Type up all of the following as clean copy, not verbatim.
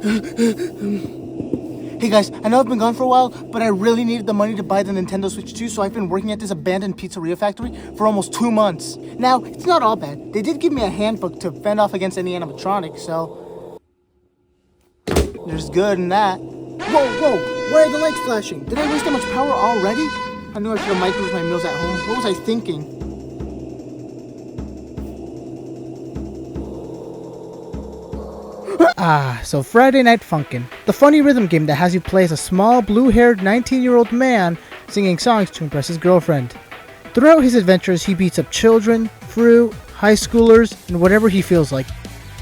Hey guys, I know I've been gone for a while, but I really needed the money to buy the Nintendo Switch 2, so I've been working at this abandoned pizzeria factory for almost 2 months. Now, it's not all bad. They did give me a handbook to fend off against any animatronics, so there's good in that. Whoa, why are the lights flashing? Did I waste that much power already? I knew I should have microwaved my meals at home. What was I thinking? So Friday Night Funkin', the funny rhythm game that has you play as a small blue-haired 19-year-old man singing songs to impress his girlfriend. Throughout his adventures, he beats up children, fruit, high schoolers, and whatever he feels like.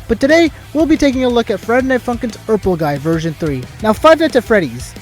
But today, we'll be taking a look at Friday Night Funkin's Ourple Guy version 3. Now, Five Nights at Freddy's.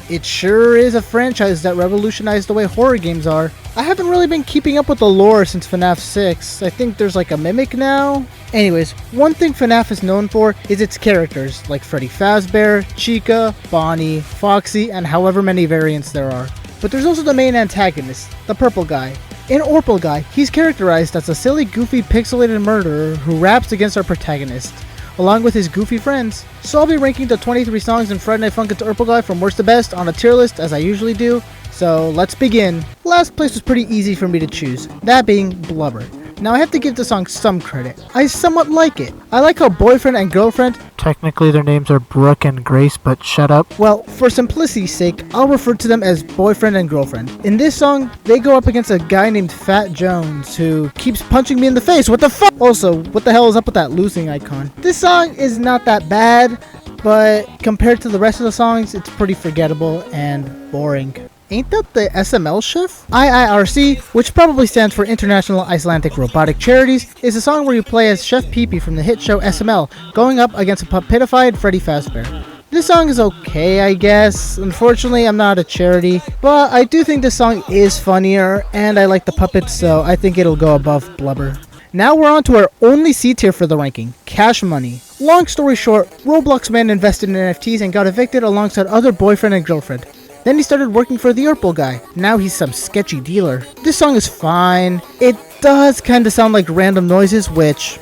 It sure is a franchise that revolutionized the way horror games are. I haven't really been keeping up with the lore since FNAF 6. I think there's like a mimic now. Anyways, one thing FNAF is known for is its characters, like Freddy Fazbear, Chica, Bonnie, Foxy, and however many variants there are. But there's also the main antagonist, the Purple Guy. In Ourple Guy, he's characterized as a silly, goofy, pixelated murderer who raps against our protagonist, along with his goofy friends. So I'll be ranking the 23 songs in Friday Night Funkin's Ourple Guy from worst to best on a tier list as I usually do. So let's begin. Last place was pretty easy for me to choose, that being Blubber. Now I have to give the song some credit. I somewhat like it. I like how boyfriend and girlfriend, technically their names are Brooke and Grace, but shut up. Well, for simplicity's sake, I'll refer to them as boyfriend and girlfriend. In this song, they go up against a guy named Fat Jones who keeps punching me in the face. What the fuck? Also, what the hell is up with that losing icon? This song is not that bad, but compared to the rest of the songs, it's pretty forgettable and boring. Ain't that the SML chef? IIRC, which probably stands for International Icelandic Robotic Charities, is a song where you play as Chef Pee-Pee from the hit show SML, going up against a puppified Freddy Fazbear. This song is okay, I guess. Unfortunately, I'm not a charity, but I do think this song is funnier, and I like the puppets, so I think it'll go above Blubber. Now we're on to our only C tier for the ranking, Cash Money. Long story short, Roblox man invested in NFTs and got evicted alongside other boyfriend and girlfriend. Then he started working for the Ourple Guy. Now he's some sketchy dealer. This song is fine. It does kinda sound like random noises, which...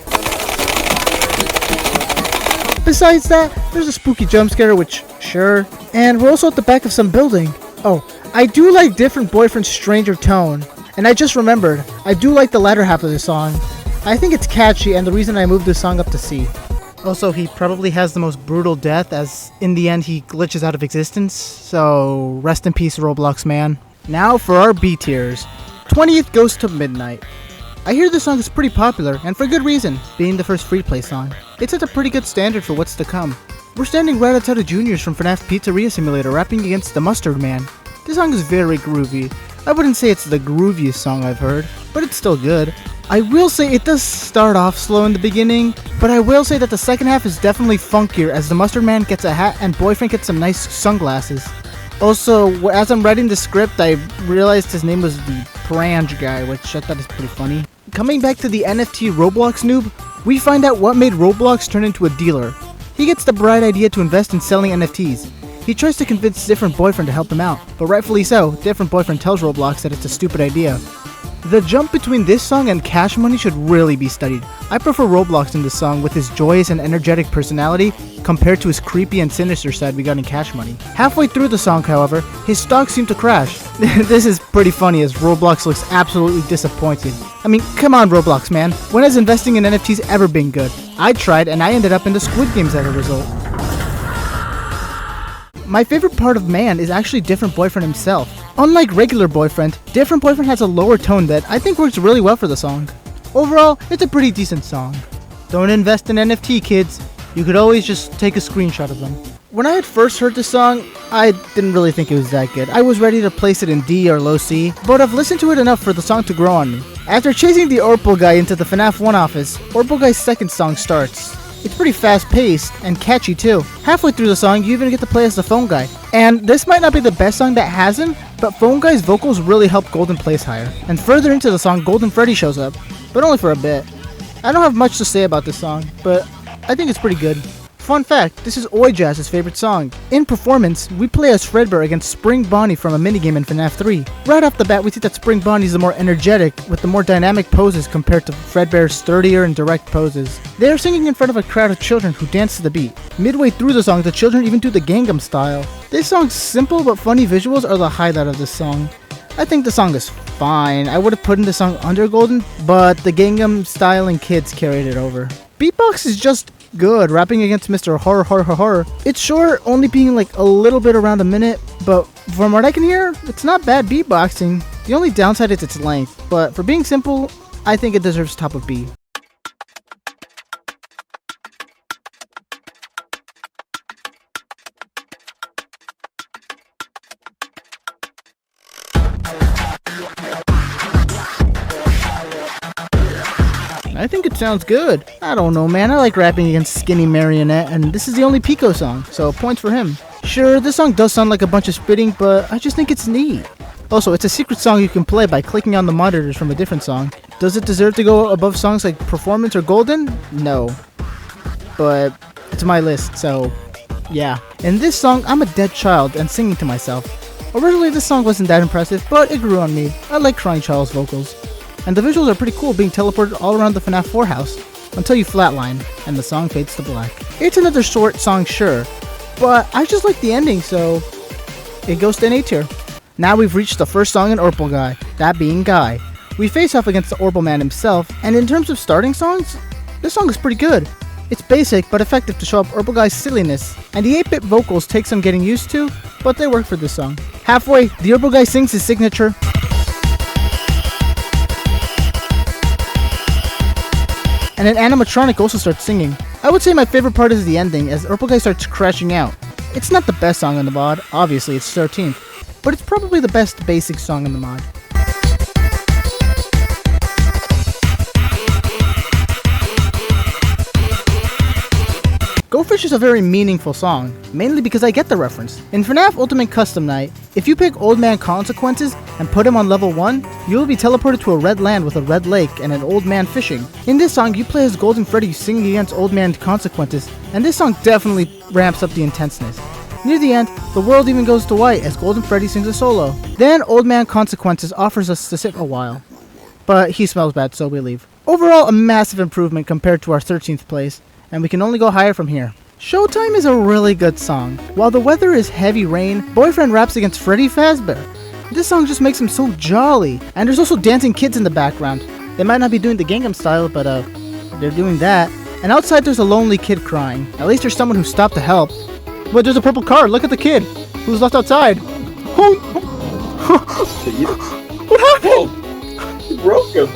Besides that, there's a spooky jump scare, which, sure. And we're also at the back of some building. Oh, I do like different boyfriend's stranger tone. And I just remembered, I do like the latter half of the song. I think it's catchy and the reason I moved this song up to C. Also, he probably has the most brutal death, as in the end he glitches out of existence, so rest in peace Roblox man. Now for our B tiers. 20th goes to Midnight. I hear this song is pretty popular, and for good reason, being the first free play song. It sets a pretty good standard for what's to come. We're standing right outside of Junior's from FNAF Pizzeria Simulator rapping against the Mustard Man. This song is very groovy. I wouldn't say it's the grooviest song I've heard, but it's still good. I will say it does start off slow in the beginning, but I will say that the second half is definitely funkier as the Mustard Man gets a hat and boyfriend gets some nice sunglasses. Also, as I'm writing the script, I realized his name was the Prange guy, which I thought is pretty funny. Coming back to the NFT Roblox noob, we find out what made Roblox turn into a dealer. He gets the bright idea to invest in selling NFTs. He tries to convince Different Boyfriend to help him out, but rightfully so, Different Boyfriend tells Roblox that it's a stupid idea. The jump between this song and Cash Money should really be studied. I prefer Roblox in this song with his joyous and energetic personality compared to his creepy and sinister side we got in Cash Money. Halfway through the song, however, his stocks seem to crash. This is pretty funny as Roblox looks absolutely disappointed. I mean, come on Roblox man, when has investing in NFTs ever been good? I tried and I ended up in the Squid Games as a result. My favorite part of Man is actually Different Boyfriend himself. Unlike regular Boyfriend, Different Boyfriend has a lower tone that I think works really well for the song. Overall, it's a pretty decent song. Don't invest in NFT, kids. You could always just take a screenshot of them. When I had first heard the song, I didn't really think it was that good. I was ready to place it in D or low C, but I've listened to it enough for the song to grow on me. After chasing the Ourple Guy into the FNAF 1 office, Ourple Guy's second song starts. It's pretty fast-paced and catchy too. Halfway through the song, you even get to play as the Phone Guy. And this might not be the best song that has him, but Phone Guy's vocals really help Golden place higher. And further into the song, Golden Freddy shows up, but only for a bit. I don't have much to say about this song, but I think it's pretty good. Fun fact, this is Oi Jazz's favorite song. In performance, we play as Fredbear against Spring Bonnie from a minigame in FNAF 3. Right off the bat, we see that Spring Bonnie is the more energetic, with the more dynamic poses compared to Fredbear's sturdier and direct poses. They are singing in front of a crowd of children who dance to the beat. Midway through the song, the children even do the Gangnam style. This song's simple but funny visuals are the highlight of this song. I think the song is fine. I would have put in the song under Golden, but the Gangnam style and kids carried it over. Beatbox is just good, rapping against Mr. Horror Horror Horror. It's short, only being like a little bit around a minute, but from what I can hear, it's not bad beatboxing. The only downside is its length, but for being simple, I think it deserves top of B. I think it sounds good. I don't know, man. I like rapping against Skinny Marionette, and this is the only Pico song, so points for him. Sure, this song does sound like a bunch of spitting, but I just think it's neat. Also, it's a secret song you can play by clicking on the monitors from a different song. Does it deserve to go above songs like Performance or Golden? No. But it's my list, so yeah. In this song, I'm a dead child and singing to myself. Originally, this song wasn't that impressive, but it grew on me. I like crying child's vocals. And the visuals are pretty cool, being teleported all around the FNAF 4 house, until you flatline, and the song fades to black. It's another short song, sure, but I just like the ending, so it goes to an A tier. Now we've reached the first song in Ourple Guy, that being Guy. We face off against the Ourple man himself, and in terms of starting songs, this song is pretty good. It's basic, but effective to show up Ourple Guy's silliness, and the 8-bit vocals take some getting used to, but they work for this song. Halfway, the Ourple Guy sings his signature, and an animatronic also starts singing. I would say my favorite part is the ending, as Ourple Guy starts crashing out. It's not the best song in the mod, obviously it's 13th, but it's probably the best basic song in the mod. Go Fish is a very meaningful song, mainly because I get the reference. In FNAF Ultimate Custom Night, if you pick Old Man Consequences and put him on level 1, you will be teleported to a red land with a red lake and an old man fishing. In this song, you play as Golden Freddy singing against Old Man Consequences, and this song definitely ramps up the intenseness. Near the end, the world even goes to white as Golden Freddy sings a solo. Then Old Man Consequences offers us to sit a while, but he smells bad, so we leave. Overall, a massive improvement compared to our 13th place, and we can only go higher from here. Showtime is a really good song. While the weather is heavy rain, Boyfriend raps against Freddy Fazbear. This song just makes him so jolly, and there's also dancing kids in the background. They might not be doing the Gangnam style, but they're doing that. And outside there's a lonely kid crying. At least there's someone who stopped to help. But there's a purple car, look at the kid who's left outside. What happened? You broke him.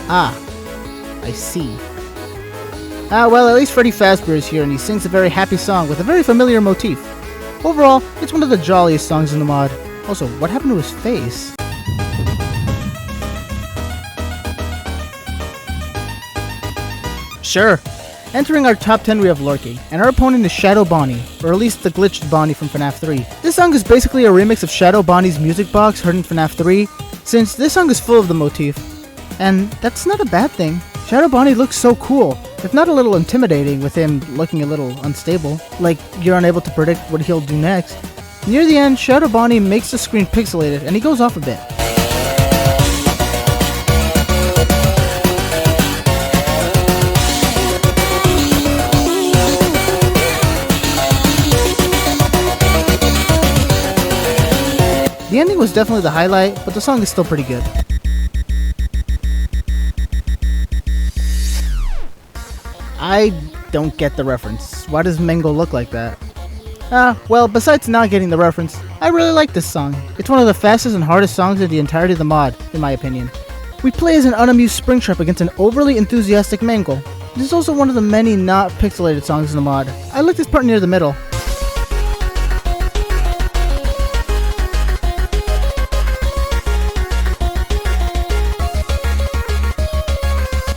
Ah, I see. Well, at least Freddy Fazbear is here, and he sings a very happy song with a very familiar motif. Overall, it's one of the jolliest songs in the mod. Also, what happened to his face? Sure. Entering our top 10 we have Lorky, and our opponent is Shadow Bonnie, or at least the glitched Bonnie from FNAF 3. This song is basically a remix of Shadow Bonnie's music box heard in FNAF 3, since this song is full of the motif. And that's not a bad thing. Shadow Bonnie looks so cool, if not a little intimidating with him looking a little unstable, like you're unable to predict what he'll do next. Near the end, Shadow Bonnie makes the screen pixelated and he goes off a bit. The ending was definitely the highlight, but the song is still pretty good. I don't get the reference. Why does Mango look like that? Well, besides not getting the reference, I really like this song. It's one of the fastest and hardest songs in the entirety of the mod, in my opinion. We play as an unamused Springtrap against an overly enthusiastic Mango. This is also one of the many not pixelated songs in the mod. I like this part near the middle.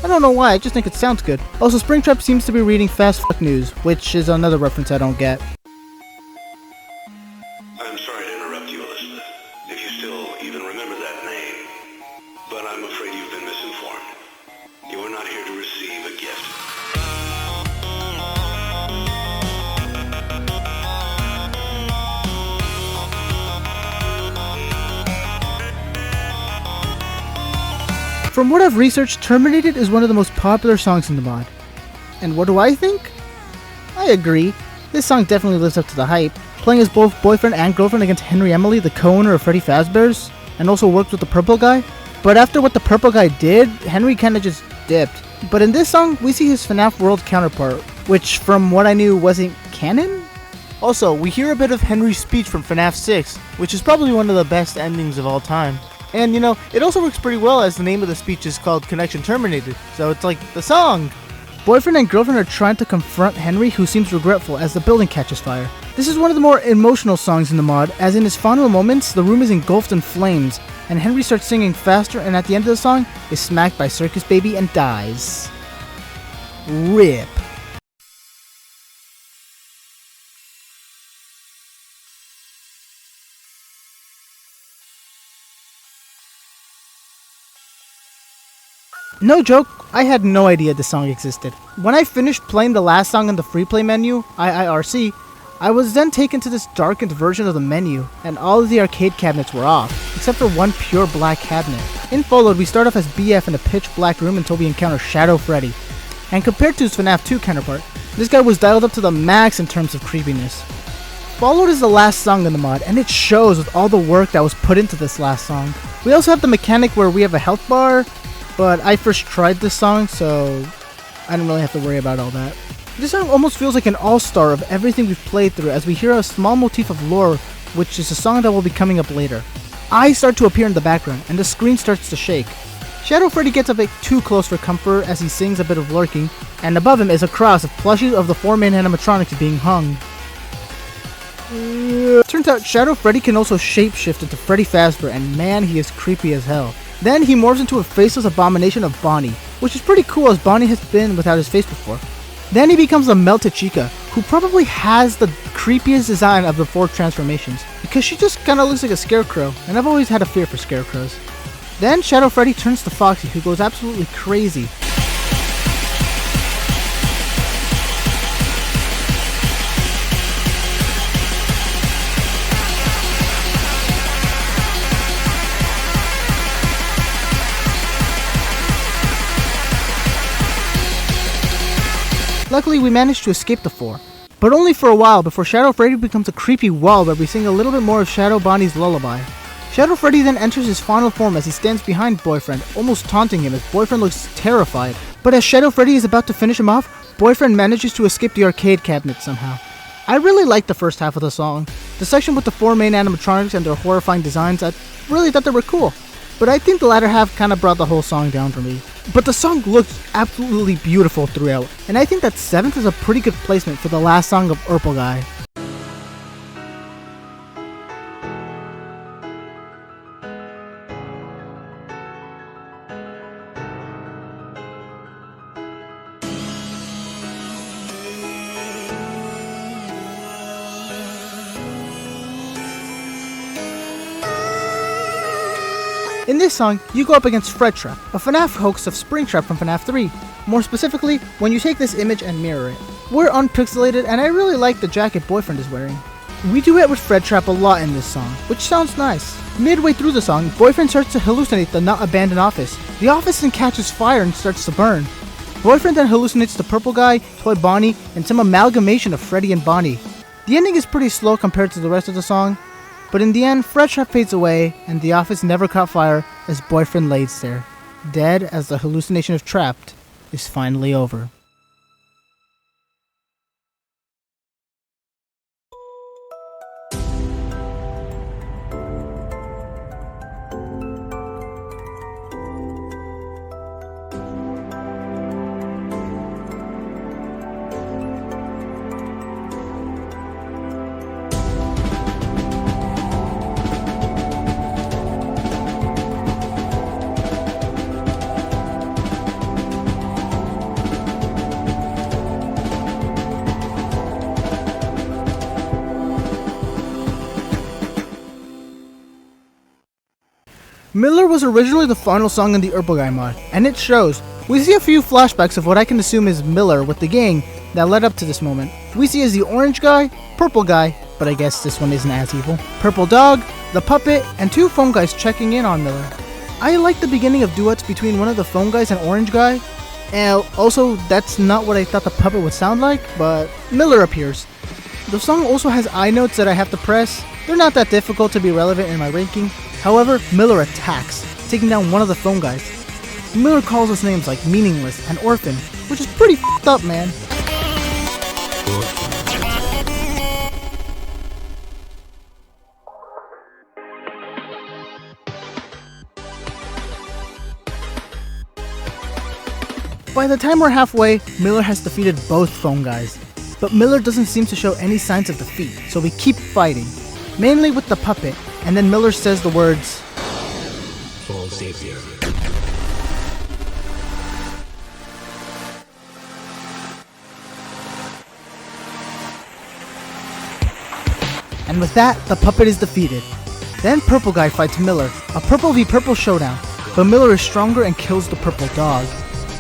I don't know why, I just think it sounds good. Also, Springtrap seems to be reading Fast Fuck News, which is another reference I don't get. I'm sorry to interrupt you, Elizabeth, if you still even remember that name. But I'm afraid you've been misinformed. You are not here to receive a gift. From what I've researched, Terminated is one of the most popular songs in the mod. And what do I think? I agree. This song definitely lives up to the hype, playing as both boyfriend and girlfriend against Henry Emily, the co-owner of Freddy Fazbear's, and also worked with the purple guy. But after what the purple guy did, Henry kinda just dipped. But in this song, we see his FNAF World counterpart, which from what I knew wasn't canon? Also, we hear a bit of Henry's speech from FNAF 6, which is probably one of the best endings of all time. And you know, it also works pretty well as the name of the speech is called Connection Terminated, so it's like the song. Boyfriend and girlfriend are trying to confront Henry, who seems regretful as the building catches fire. This is one of the more emotional songs in the mod, as in his final moments, the room is engulfed in flames, and Henry starts singing faster, and at the end of the song, is smacked by Circus Baby and dies. RIP. No joke, I had no idea this song existed. When I finished playing the last song in the free play menu, IIRC, I was then taken to this darkened version of the menu, and all of the arcade cabinets were off, except for one pure black cabinet. In Followed, we start off as BF in a pitch black room until we encounter Shadow Freddy. And compared to his FNAF 2 counterpart, this guy was dialed up to the max in terms of creepiness. Followed is the last song in the mod, and it shows with all the work that was put into this last song. We also have the mechanic where we have a health bar, but I first tried this song, so I didn't really have to worry about all that. This song almost feels like an all-star of everything we've played through, as we hear a small motif of lore, which is a song that will be coming up later. Eyes start to appear in the background, and the screen starts to shake. Shadow Freddy gets a bit too close for comfort as he sings a bit of lurking, and above him is a cross of plushies of the 4 main animatronics being hung. Turns out Shadow Freddy can also shapeshift into Freddy Fazbear, and man, he is creepy as hell. Then he morphs into a faceless abomination of Bonnie, which is pretty cool as Bonnie has been without his face before. Then he becomes a melted Chica, who probably has the creepiest design of the 4 transformations, because she just kinda looks like a scarecrow, and I've always had a fear for scarecrows. Then Shadow Freddy turns to Foxy, who goes absolutely crazy. Luckily, we managed to escape the 4, but only for a while before Shadow Freddy becomes a creepy wall where we sing a little bit more of Shadow Bonnie's lullaby. Shadow Freddy then enters his final form as he stands behind Boyfriend, almost taunting him as Boyfriend looks terrified. But as Shadow Freddy is about to finish him off, Boyfriend manages to escape the arcade cabinet somehow. I really liked the first half of the song. The section with the 4 main animatronics and their horrifying designs, I really thought they were cool. But I think the latter half kinda brought the whole song down for me. But the song looks absolutely beautiful throughout, and I think that 7th is a pretty good placement for the last song of Ourple Guy. In this song, you go up against Fred Trap, a FNAF hoax of Springtrap from FNAF 3. More specifically, when you take this image and mirror it. We're unpixelated, and I really like the jacket Boyfriend is wearing. We duet with Fred Trap a lot in this song, which sounds nice. Midway through the song, Boyfriend starts to hallucinate the not abandoned office. The office then catches fire and starts to burn. Boyfriend then hallucinates the purple guy, Toy Bonnie, and some amalgamation of Freddy and Bonnie. The ending is pretty slow compared to the rest of the song, but in the end, Fred Trap fades away, and the office never caught fire as Boyfriend lays there, dead as the hallucination of Trapped is finally over. Miller was originally the final song in the Ourple Guy mod, and it shows. We see a few flashbacks of what I can assume is Miller with the gang that led up to this moment. We see as the orange guy, purple guy, but I guess this one isn't as evil, purple dog, the puppet, and 2 phone guys checking in on Miller. I like the beginning of duets between one of the phone guys and Orange Guy. And also, that's not what I thought the puppet would sound like, but Miller appears. The song also has I notes that I have to press. They're not that difficult to be relevant in my ranking. However, Miller attacks, taking down one of the phone guys. Miller calls us names like meaningless and orphan, which is pretty f***ed up, man. By the time we're halfway, Miller has defeated both phone guys. But Miller doesn't seem to show any signs of defeat, so we keep fighting. Mainly with the puppet, and then Miller says the words, Fall savior. and with that, the puppet is defeated. Then Purple Guy fights Miller, a purple v purple showdown, but Miller is stronger and kills the purple dog.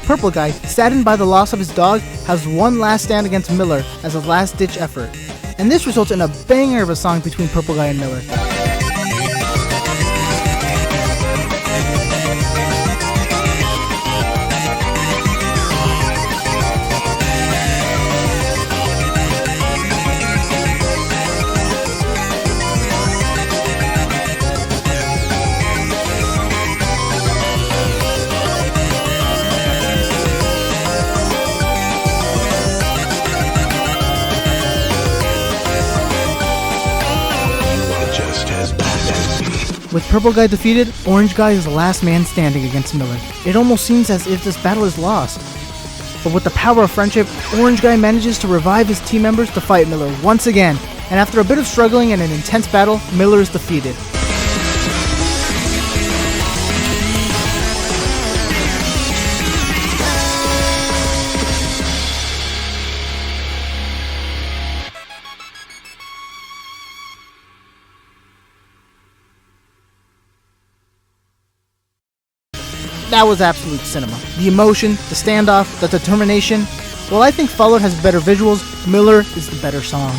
Purple Guy, saddened by the loss of his dog, has one last stand against Miller as a last-ditch effort. And this results in a banger of a song between Purple Guy and Miller. With Purple Guy defeated, Orange Guy is the last man standing against Miller. It almost seems as if this battle is lost. But with the power of friendship, Orange Guy manages to revive his team members to fight Miller once again. And after a bit of struggling and an intense battle, Miller is defeated. That was absolute cinema. The emotion, the standoff, the determination. While I think Followed has better visuals, Miller is the better song.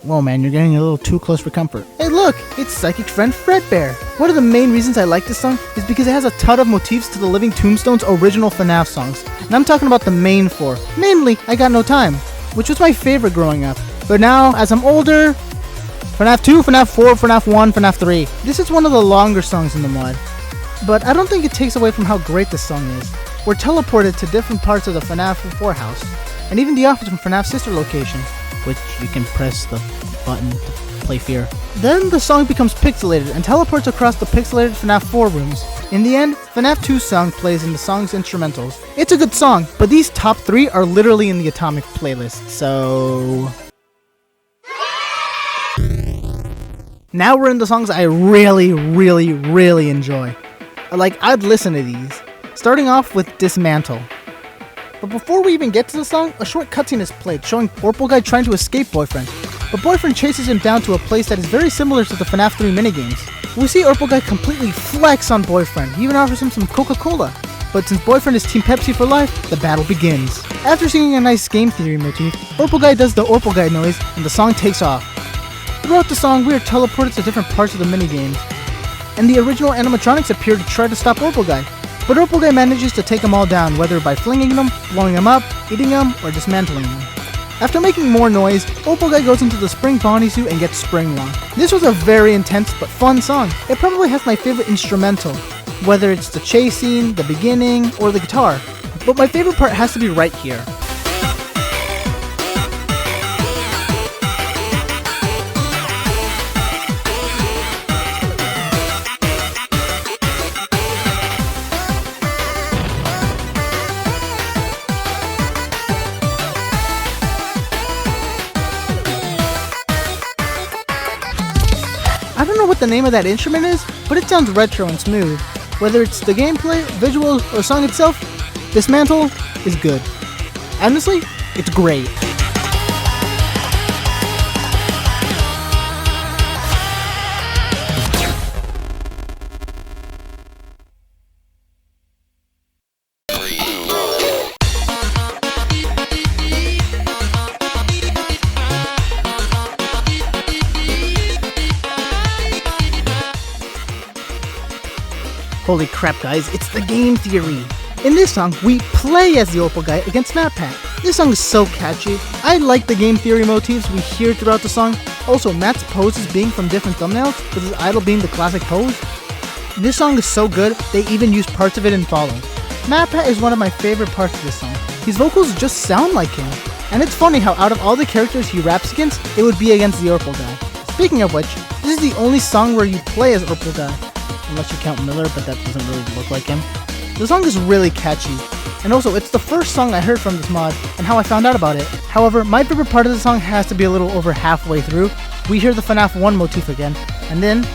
Whoa man, you're getting a little too close for comfort. Hey look, it's Psychic Friend Fredbear. One of the main reasons I like this song is because it has a ton of motifs to the Living Tombstone's original FNAF songs. And I'm talking about the main four. Namely, I Got No Time, which was my favorite growing up. But now, as I'm older, FNAF 2, FNAF 4, FNAF 1, FNAF 3. This is one of the longer songs in the mod. But I don't think it takes away from how great this song is. We're teleported to different parts of the FNAF 4 house, and even the office from FNAF's sister locations, which you can press the button to play Fear. Then the song becomes pixelated and teleports across the pixelated FNAF 4 rooms. In the end, FNAF 2's song plays in the song's instrumentals. It's a good song, but these top 3 are literally in the Atomic playlist, so... Now we're in the songs I really enjoy. Like, I'd listen to these. Starting off with Dismantle. But before we even get to the song, a short cutscene is played showing Ourple Guy trying to escape Boyfriend. But Boyfriend chases him down to a place that is very similar to the FNAF 3 minigames. We see Ourple Guy completely flex on Boyfriend. He even offers him some Coca-Cola. But since Boyfriend is Team Pepsi for life, the battle begins. After singing a nice game theory motif, Ourple Guy does the Ourple Guy noise and the song takes off. Throughout the song, we are teleported to different parts of the minigames. And the original animatronics appear to try to stop Ourple Guy. But Ourple Guy manages to take them all down, whether by flinging them, blowing them up, eating them, or dismantling them. After making more noise, Ourple Guy goes into the spring Bonnie suit and gets spring locked. This was a very intense but fun song. It probably has my favorite instrumental, whether it's the chase scene, the beginning, or the guitar. But my favorite part has to be right here. I don't know what the name of that instrument is, but it sounds retro and smooth. Whether it's the gameplay, visuals, or song itself, Dismantle is good. Honestly, it's great. Holy crap guys, it's the game theory! In this song, we play as the Ourple guy against MatPat. This song is so catchy. I like the game theory motifs we hear throughout the song. Also, Matt's poses being from different thumbnails, with his idol being the classic pose. This song is so good, they even use parts of it in Follow. MatPat is one of my favorite parts of this song. His vocals just sound like him. And it's funny how out of all the characters he raps against, it would be against the Ourple guy. Speaking of which, this is the only song where you play as Ourple guy. Unless you count Miller, but that doesn't really look like him. The song is really catchy, and also it's the first song I heard from this mod and how I found out about it. However, my favorite part of the song has to be a little over halfway through. We hear the FNAF 1 motif again, and then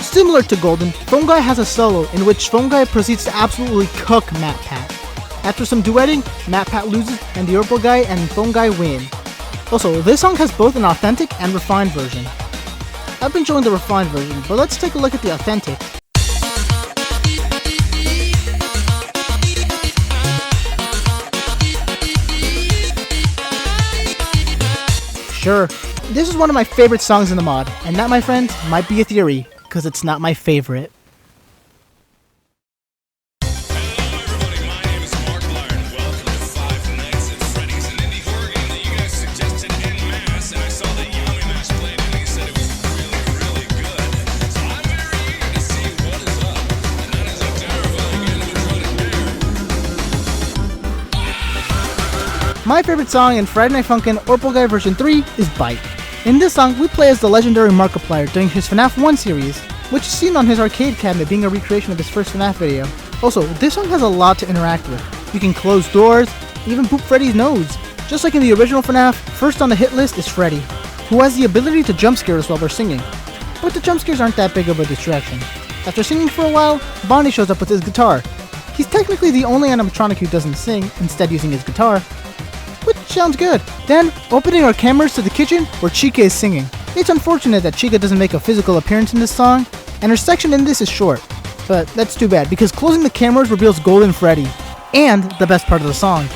similar to Golden, Phone Guy has a solo in which Phone Guy proceeds to absolutely cook MatPat. After some duetting, MatPat loses and the Ourple guy and Phone Guy win. Also, this song has both an authentic and refined version. I've been showing the refined version, but let's take a look at the authentic. Sure, this is one of my favorite songs in the mod, and that, my friends, might be a theory, because it's not my favorite. My favorite song in Friday Night Funkin' Ourple Guy version 3 is Bite. In this song, we play as the legendary Markiplier during his FNAF 1 series, which is seen on his arcade cabinet being a recreation of his first FNAF video. Also, this song has a lot to interact with. You can close doors, even poop Freddy's nose. Just like in the original FNAF, first on the hit list is Freddy, who has the ability to jump scare us while we're singing. But the jump scares aren't that big of a distraction. After singing for a while, Bonnie shows up with his guitar. He's technically the only animatronic who doesn't sing, instead using his guitar. Which sounds good. Then, opening our cameras to the kitchen where Chica is singing. It's unfortunate that Chica doesn't make a physical appearance in this song, and her section in this is short. But that's too bad, because closing the cameras reveals Golden Freddy, and the best part of the song.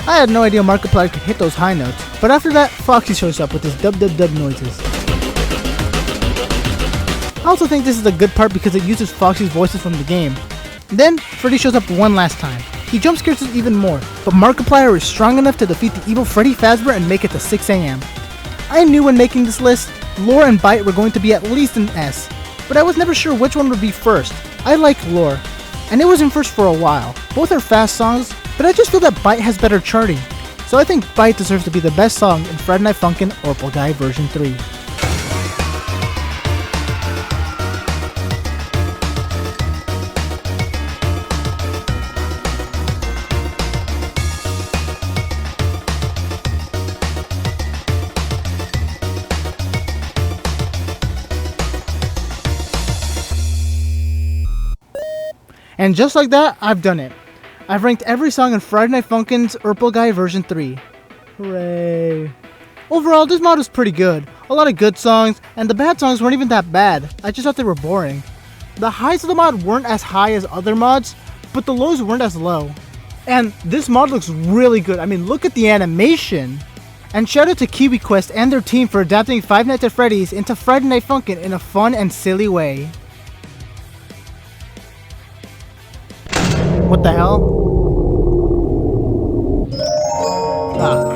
I had no idea Markiplier could hit those high notes, but after that, Foxy shows up with his dub noises. I also think this is a good part because it uses Foxy's voices from the game. Then, Freddy shows up one last time. He jump scares us even more, but Markiplier is strong enough to defeat the evil Freddy Fazbear and make it to 6 AM. I knew when making this list, Lore and Bite were going to be at least an S, but I was never sure which one would be first. I like Lore, and it was in first for a while. Both are fast songs, but I just feel that Bite has better charting. So I think Bite deserves to be the best song in Friday Night Funkin' Ourple Guy version 3. And just like that, I've done it. I've ranked every song in Friday Night Funkin's Ourple Guy version 3. Hooray. Overall, this mod was pretty good. A lot of good songs, and the bad songs weren't even that bad. I just thought they were boring. The highs of the mod weren't as high as other mods, but the lows weren't as low. And this mod looks really good. I mean, look at the animation. And shout out to KiwiQuest and their team for adapting Five Nights at Freddy's into Friday Night Funkin' in a fun and silly way. What the hell? Ah.